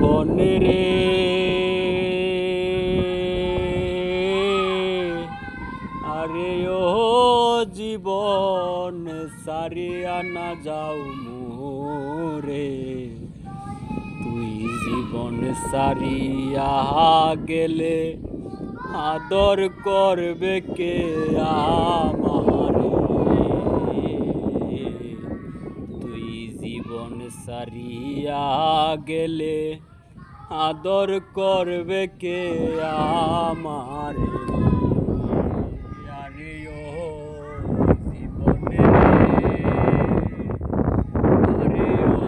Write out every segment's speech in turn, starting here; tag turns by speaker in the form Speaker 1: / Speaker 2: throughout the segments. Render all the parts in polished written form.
Speaker 1: জীবন রে আরে ও জীবন সারিয়া না যাও মোরে তুই জীবন সারিয়া গেলে আদর করবে কে আমারে তুই জীবন সারিয়া গেলে আদর করবে কে আমারে আরে ও জীবন রে আরে ও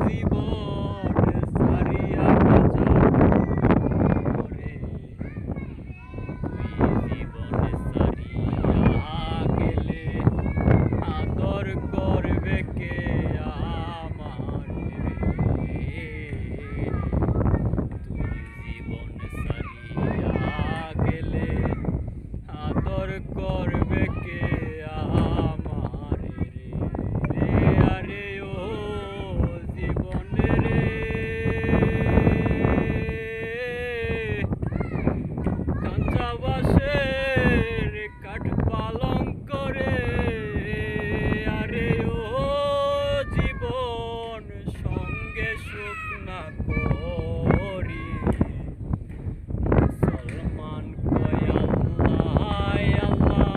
Speaker 1: জীবন সারিয়া না যাও মোরে তুই জীবন সারিয়া গেলে আদর করবে কে আমারে তুই জীবন সারিয়া গেলে আদর করবে কে আমারে রে আরে ও জীবন রে কাঁচা বাঁশের কাঠ পালঙ্ক রে আরে ও জীবন সঙ্গে সুখ না করি মুসলমান কয় আল্লাহ আল্লাহ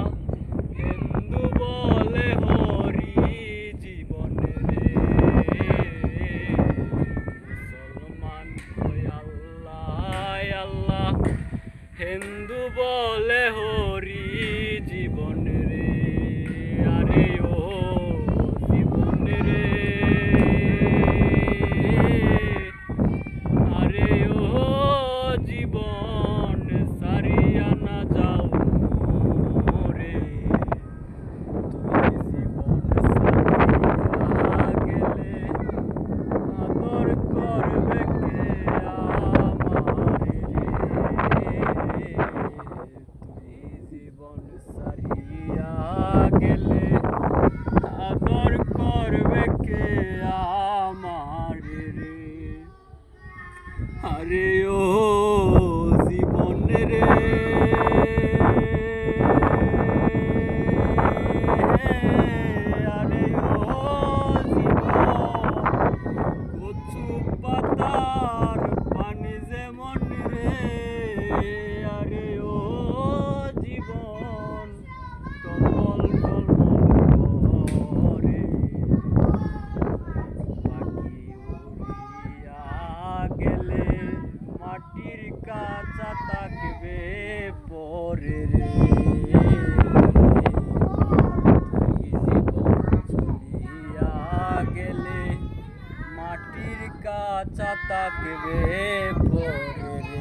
Speaker 1: হিন্দু বলে হরি জীবন রে মুসলমান কয় আল্লাহ আল্লাহ হিন্দু বলে হরি জীবন রে আরে ও জীবন রে আরে ও জীবন সারিয়া না যাও মোরে তুই জীবন সারিয়া গেলে আদর করবে কে আমারে তুই জীবন সারিয়া গেলে আদর করবে কে আমারে আরে ও জীবন রে আরে ও জীবন কচু পাতার পানি যেমন রে আরে ও জীবন টলমল টলমল করে পাখি উড়িয়া গেলে মাটির কাঁচা থাকবে পরে রে চলিয়া গেলে মাটির কাঁচা থাকবে পরে রে